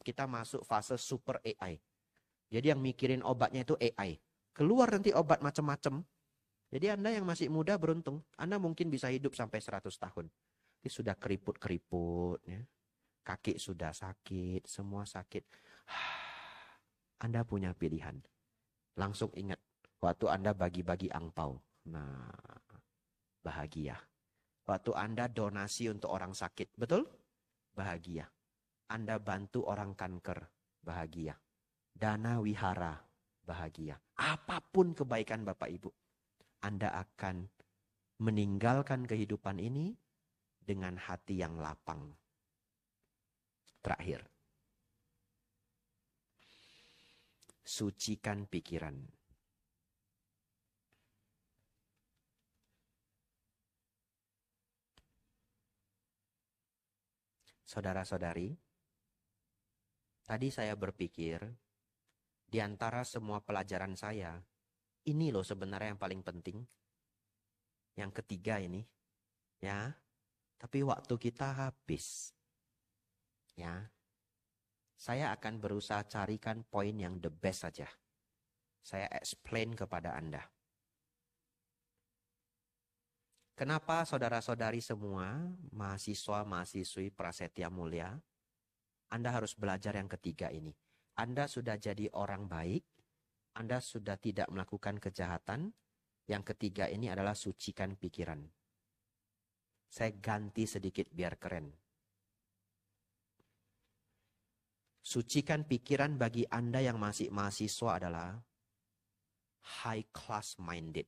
kita masuk fase super AI. Jadi yang mikirin obatnya itu AI. Keluar nanti obat macam-macam. Jadi Anda yang masih muda beruntung. Anda mungkin bisa hidup sampai 100 tahun. Ini sudah keriput-keriput. Ya. Kaki sudah sakit. Semua sakit. Anda punya pilihan. Langsung ingat. Waktu Anda bagi-bagi angpau. Nah, bahagia. Waktu Anda donasi untuk orang sakit. Betul? Bahagia. Anda bantu orang kanker. Bahagia. Dana wihara. Bahagia. Apapun kebaikan Bapak Ibu. Anda akan meninggalkan kehidupan ini dengan hati yang lapang. Terakhir. Sucikan pikiran. Saudara-saudari, tadi saya berpikir, di antara semua pelajaran saya, ini loh sebenarnya yang paling penting. Yang ketiga ini, ya. Tapi waktu kita habis. Ya. Saya akan berusaha carikan poin yang the best saja. Saya explain kepada Anda. Kenapa saudara-saudari semua, mahasiswa-mahasiswi Prasetya Mulia, Anda harus belajar yang ketiga ini. Anda sudah jadi orang baik, Anda sudah tidak melakukan kejahatan. Yang ketiga ini adalah sucikan pikiran. Saya ganti sedikit biar keren. Sucikan pikiran bagi Anda yang masih mahasiswa adalah high class minded.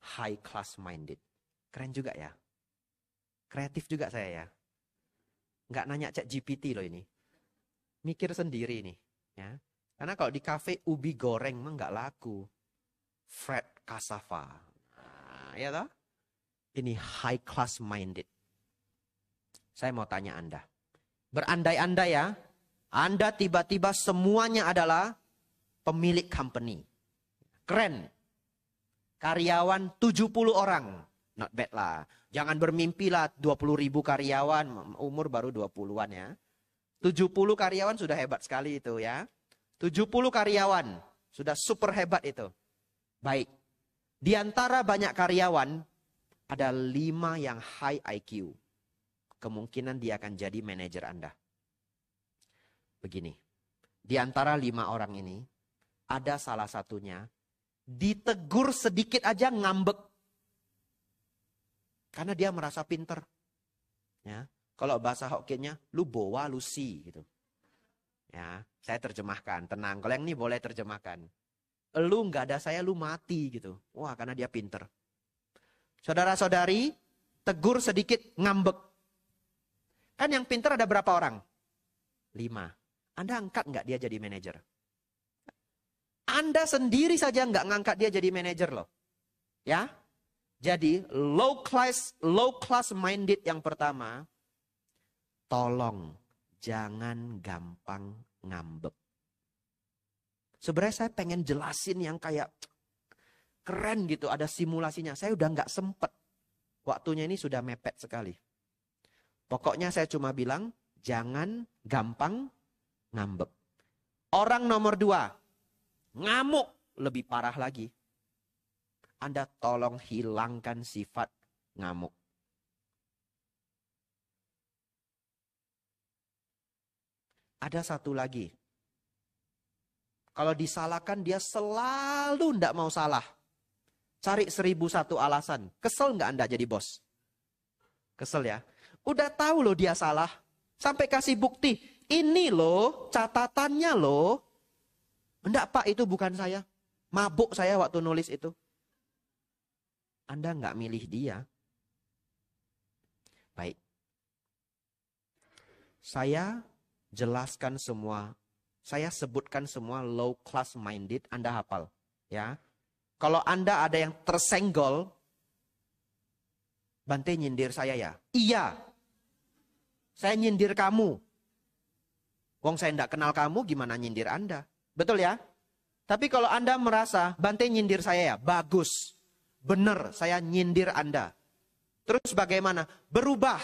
high class minded. Keren juga ya. Kreatif juga saya ya. Nggak nanya chat GPT loh ini. Mikir sendiri nih. Ya. Karena kalau di kafe ubi goreng mah nggak laku. Fred cassava. Nah, ya toh? Ini high class minded. Saya mau tanya Anda. Berandai-andai ya. Anda tiba-tiba semuanya adalah pemilik company. Keren. Karyawan 70 orang. Not bad lah. Jangan bermimpi lah 20.000 karyawan. Umur baru 20-an ya. 70 karyawan sudah hebat sekali itu ya. 70 karyawan. Sudah super hebat itu. Baik. Di antara banyak karyawan, ada 5 yang high IQ. Kemungkinan dia akan jadi manajer Anda. Begini. Di antara 5 orang ini, ada salah satunya, ditegur sedikit aja ngambek. Karena dia merasa pinter. Ya. Kalau bahasa Hokkiennya, lu bawa lu si gitu. Ya, saya terjemahkan, tenang. Kalau yang ini boleh terjemahkan. Lu nggak ada saya, lu mati gitu. Wah, karena dia pinter. Saudara-saudari, tegur sedikit ngambek. Kan yang pinter ada berapa orang? 5. Anda angkat nggak dia jadi manajer? Anda sendiri saja nggak ngangkat dia jadi manajer loh. Ya. Jadi low class minded yang pertama, tolong jangan gampang ngambek. Sebenarnya saya pengen jelasin yang kayak keren gitu, ada simulasinya. Saya udah nggak sempet. Waktunya ini sudah mepet sekali. Pokoknya saya cuma bilang, jangan gampang ngambek. Orang nomor 2, ngamuk lebih parah lagi. Anda tolong hilangkan sifat ngamuk. Ada satu lagi. Kalau disalahkan dia selalu tidak mau salah. Cari 1001 alasan. Kesel nggak Anda jadi bos? Kesel ya? Udah tahu loh dia salah. Sampai kasih bukti. Ini loh catatannya loh. Enggak Pak, itu bukan saya. Mabuk saya waktu nulis itu. Anda nggak milih dia. Baik. Saya jelaskan semua. Saya sebutkan semua low class minded. Anda hafal. Ya. Kalau Anda ada yang tersenggol. Bante nyindir saya ya? Iya. Saya nyindir kamu. Wong saya tidak kenal kamu, gimana nyindir Anda? Betul ya? Tapi kalau Anda merasa, Bante nyindir saya ya? Bagus. Benar, saya nyindir Anda. Terus bagaimana? Berubah.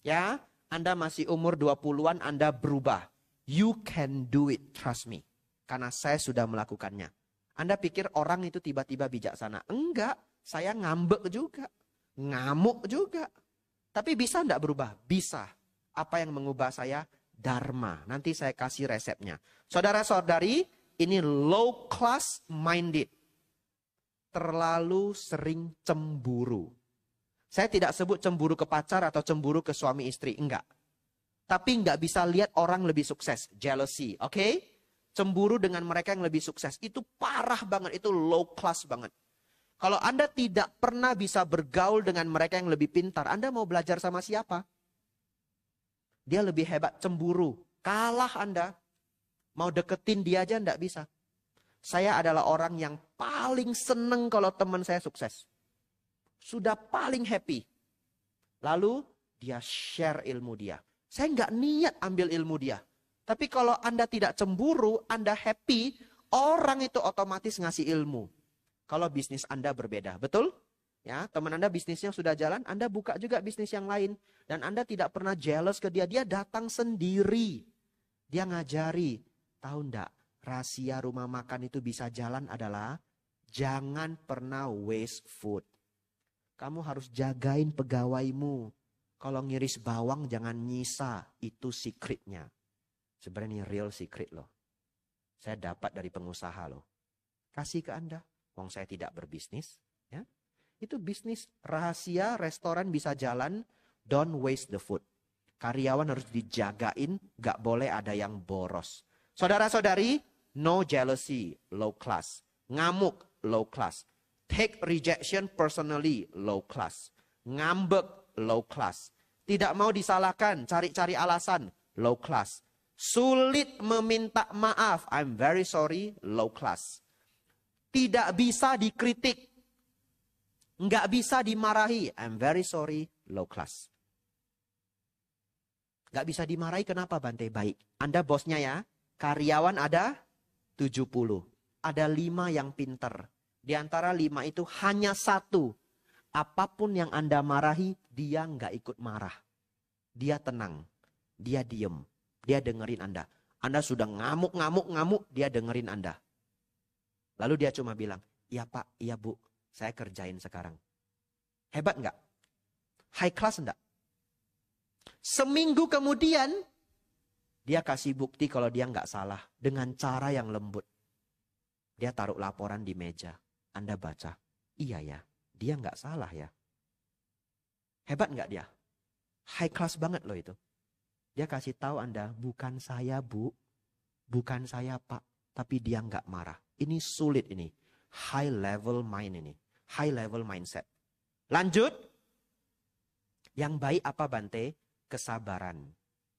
Ya, Anda masih umur 20-an, Anda berubah. You can do it, trust me. Karena saya sudah melakukannya. Anda pikir orang itu tiba-tiba bijaksana? Enggak, saya ngambek juga. Ngamuk juga. Tapi bisa enggak berubah? Bisa. Apa yang mengubah saya? Dharma. Nanti saya kasih resepnya. Saudara-saudari, ini low class minded. Terlalu sering cemburu. Saya tidak sebut cemburu ke pacar atau cemburu ke suami istri. Enggak. Tapi enggak bisa lihat orang lebih sukses. Jealousy. Oke? Cemburu dengan mereka yang lebih sukses. Itu parah banget. Itu low class banget. Kalau Anda tidak pernah bisa bergaul dengan mereka yang lebih pintar, Anda mau belajar sama siapa? Dia lebih hebat, cemburu. Kalah Anda. Mau deketin dia aja enggak bisa. Saya adalah orang yang paling seneng kalau teman saya sukses. Sudah paling happy. Lalu dia share ilmu dia. Saya nggak niat ambil ilmu dia. Tapi kalau Anda tidak cemburu, Anda happy, orang itu otomatis ngasih ilmu. Kalau bisnis Anda berbeda, betul? Ya, teman Anda bisnisnya sudah jalan, Anda buka juga bisnis yang lain. Dan Anda tidak pernah jealous ke dia. Dia datang sendiri. Dia ngajari. Tahu enggak? Rahasia rumah makan itu bisa jalan adalah jangan pernah waste food. Kamu harus jagain pegawaimu. Kalau ngiris bawang jangan nyisa. Itu secretnya. Sebenarnya ini real secret loh. Saya dapat dari pengusaha loh. Kasih ke Anda. Wong saya tidak berbisnis. Ya. Itu bisnis rahasia, restoran bisa jalan. Don't waste the food. Karyawan harus dijagain. Gak boleh ada yang boros. Saudara-saudari, no jealousy, low class. Ngamuk, low class. Take rejection personally, low class. Ngambek, low class. Tidak mau disalahkan, cari-cari alasan, low class. Sulit meminta maaf, I'm very sorry, low class. Tidak bisa dikritik, nggak bisa dimarahi, I'm very sorry, low class. Nggak bisa dimarahi, kenapa Bante? Baik, Anda bosnya ya, karyawan ada 70. Ada 5 yang pinter. Di antara 5 itu hanya 1. Apapun yang Anda marahi, dia nggak ikut marah. Dia tenang, dia diem, dia dengerin Anda. Anda sudah ngamuk, dia dengerin Anda. Lalu dia cuma bilang, iya Pak, iya Bu, saya kerjain sekarang. Hebat nggak? High class enggak? Seminggu kemudian, dia kasih bukti kalau dia nggak salah. Dengan cara yang lembut. Dia taruh laporan di meja. Anda baca, iya ya, dia nggak salah ya. Hebat nggak dia? High class banget loh itu. Dia kasih tahu Anda, bukan saya Bu, bukan saya Pak, tapi dia nggak marah. Ini sulit ini. High level mind ini. High level mindset. Lanjut. Yang baik apa Bante? Kesabaran.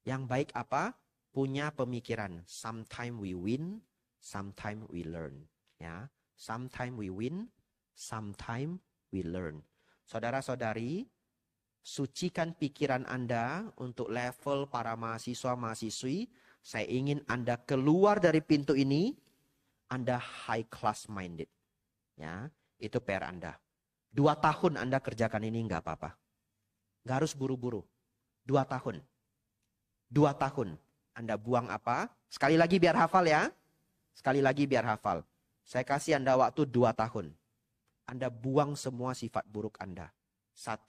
Yang baik apa? Punya pemikiran. Sometimes we win, sometimes we learn. Ya, sometimes we win, sometimes we learn. Saudara-saudari, sucikan pikiran Anda untuk level para mahasiswa-mahasiswi. Saya ingin Anda keluar dari pintu ini, Anda high class minded. Ya, itu PR Anda. 2 tahun Anda kerjakan ini nggak apa-apa. Nggak harus buru-buru. 2 tahun. 2 tahun. Anda buang apa? Sekali lagi biar hafal ya. Sekali lagi biar hafal. Saya kasih Anda waktu 2 tahun. Anda buang semua sifat buruk Anda. 1,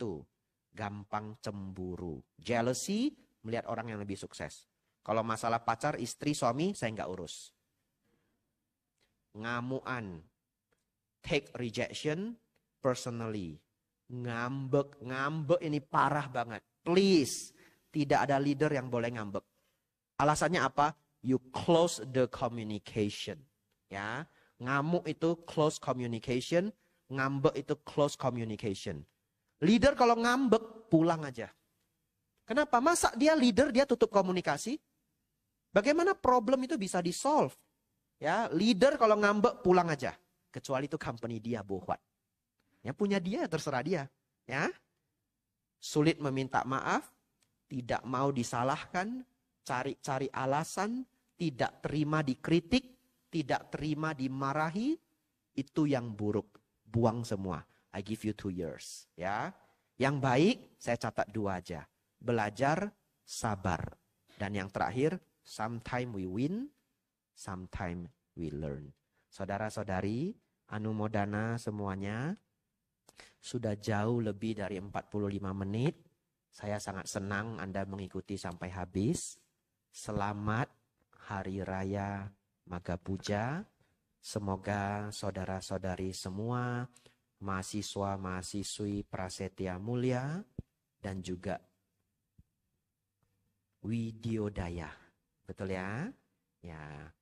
gampang cemburu. Jealousy, melihat orang yang lebih sukses. Kalau masalah pacar, istri, suami, saya nggak urus. Ngamuan. Take rejection personally. Ngambek ini parah banget. Please, tidak ada leader yang boleh ngambek. Alasannya apa? You close the communication. Ya, ngamuk itu close communication, ngambek itu close communication. Leader kalau ngambek pulang aja. Kenapa? Masa dia leader dia tutup komunikasi? Bagaimana problem itu bisa di-solve? Ya, leader kalau ngambek pulang aja. Kecuali itu company dia bohwat. Ya, punya dia terserah dia. Ya. Sulit meminta maaf, tidak mau disalahkan, cari-cari alasan, tidak terima dikritik, tidak terima dimarahi, itu yang buruk. Buang semua. I give you 2 years. Ya. Yang baik, saya catat 2 aja. Belajar, sabar. Dan yang terakhir, sometime we win, sometime we learn. Saudara-saudari, anumodana semuanya, sudah jauh lebih dari 45 menit. Saya sangat senang Anda mengikuti sampai habis. Selamat Hari Raya Maga Puja. Semoga saudara-saudari semua, mahasiswa-mahasiswi Prasetya Mulia, dan juga Widyodaya. Betul ya? Ya,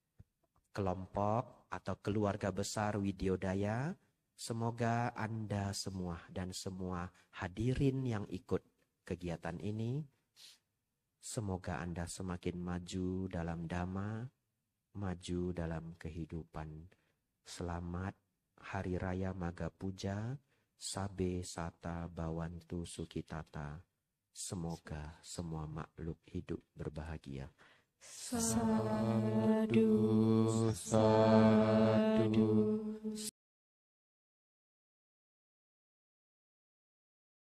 kelompok atau keluarga besar Widyodaya, semoga Anda semua dan semua hadirin yang ikut kegiatan ini, semoga Anda semakin maju dalam dhamma, maju dalam kehidupan. Selamat Hari Raya Maga Puja, Sabe Sata Bawantu Sukitata. Semoga semua makhluk hidup berbahagia.
Sadhu.